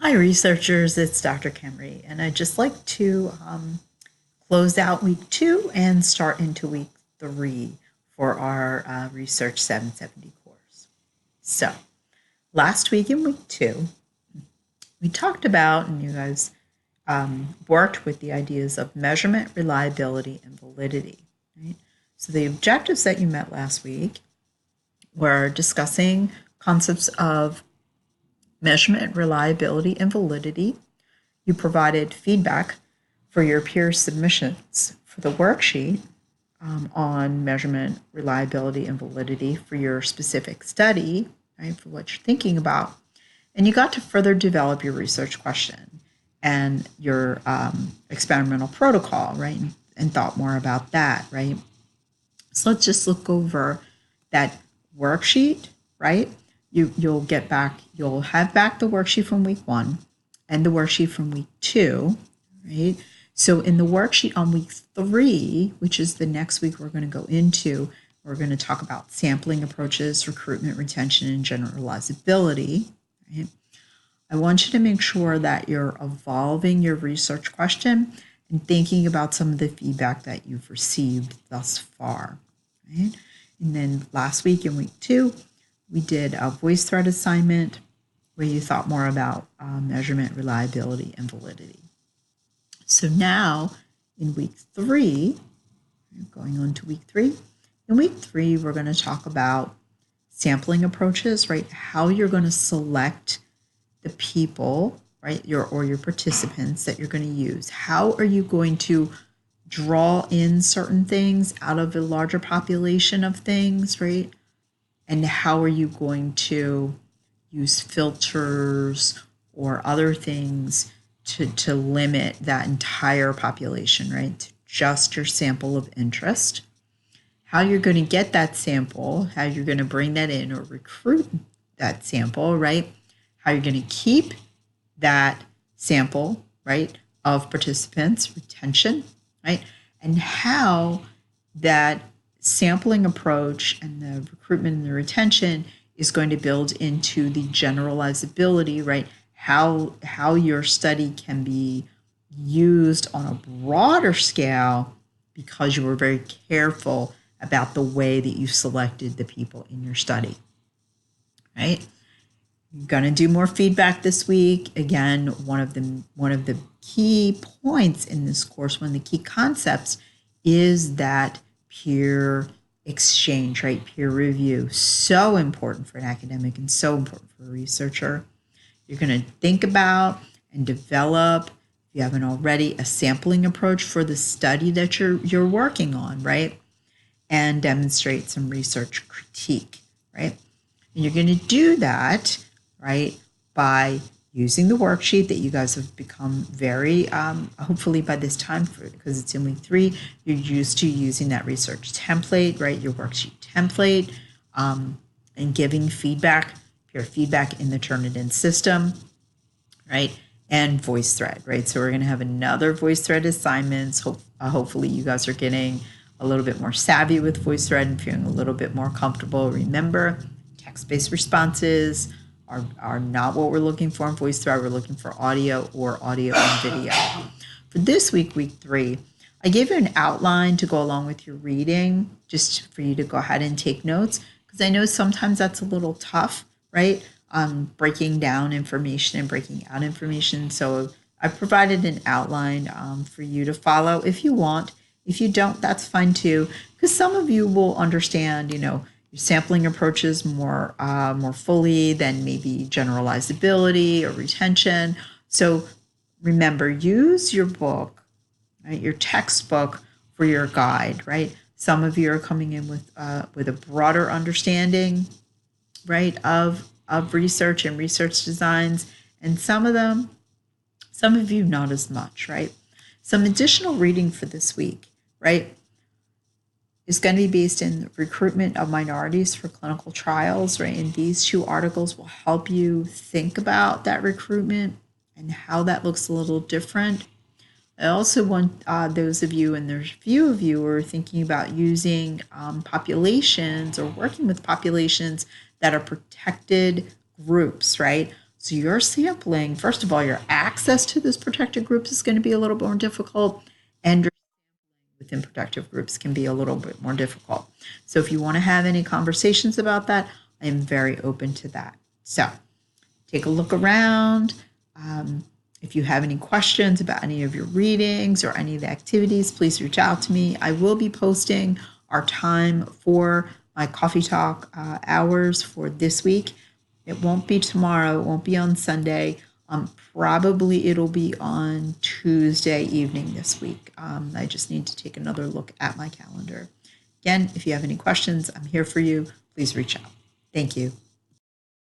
Hi, researchers. It's Dr. Kemry, and I'd just like to close out week 2 and start into week 3 for our Research 770 course. So, last week in week 2, we talked about, and you guys worked with the ideas of measurement, reliability, and validity. Right? So, the objectives that you met last week were discussing concepts of measurement, reliability, and validity. You provided feedback for your peer submissions for the worksheet on measurement, reliability, and validity for your specific study, right, for what you're thinking about. And you got to further develop your research question and your experimental protocol, right, and thought more about that, right? So let's just look over that worksheet, right? You'll have back the worksheet from week 1 and the worksheet from week 2, right? So in the worksheet on week 3, which is the next week we're going to go into, we're going to talk about sampling approaches, recruitment, retention, and generalizability, right? I want you to make sure that you're evolving your research question and thinking about some of the feedback that you've received thus far, right? And then last week in week 2, we did a voice thread assignment where you thought more about measurement, reliability, and validity. So now in week 3, going on to week 3, in week 3, we're going to talk about sampling approaches, right? How you're going to select the people, right? Your participants that you're going to use. How are you going to draw in certain things out of a larger population of things, right? And how are you going to use filters or other things to limit that entire population, right? To just your sample of interest. How you're going to get that sample, how you're going to bring that in or recruit that sample, right? How you're going to keep that sample, right, of participants, retention, right? And how that sampling approach and the recruitment and the retention is going to build into the generalizability, right? How your study can be used on a broader scale because you were very careful about the way that you selected the people in your study, right? You're going to do more feedback this week. Again, one of the key points in this course, one of the key concepts is that peer exchange, right? Peer review, so important for an academic and so important for a researcher. You're going to think about and develop, if you haven't already, a sampling approach for the study that you're working on, right? And demonstrate some research critique, right? And you're going to do that, right, by using the worksheet that you guys have become very, hopefully by this time, because it's in week 3, you're used to using that research template, right, your worksheet template, and giving feedback, peer feedback in the Turnitin system, right, and voice thread, right? So we're going to have another voice thread assignments. Hopefully you guys are getting a little bit more savvy with voice thread and feeling a little bit more comfortable. Remember, text-based responses are not what we're looking for in voice thread. We're looking for audio or audio and video. For this week, week 3, I gave you an outline to go along with your reading, just for you to go ahead and take notes, because I know sometimes that's a little tough, right? Breaking down information and breaking out information. So I provided an outline for you to follow if you want. If you don't, that's fine too, because some of you will understand, your sampling approaches more fully than maybe generalizability or retention. So remember, use your book, right, your textbook for your guide, right? Some of you are coming in with a broader understanding, right, of research and research designs, and some of you not as much, right? Some additional reading for this week, right, is going to be based in recruitment of minorities for clinical trials, right? And these 2 articles will help you think about that recruitment and how that looks a little different. I also want those of you, and there's a few of you, who are thinking about using populations or working with populations that are protected groups, right? So your sampling, first of all, your access to those protected groups is going to be a little more difficult, and your within protective groups can be a little bit more difficult. So if you want to have any conversations about that, I am very open to that. So take a look around. If you have any questions about any of your readings or any of the activities, please reach out to me. I will be posting our time for my coffee talk hours for this week. It won't be tomorrow. It won't be on Sunday. Probably it'll be on Tuesday evening this week. I just need to take another look at my calendar. Again, if you have any questions, I'm here for you. Please reach out. Thank you.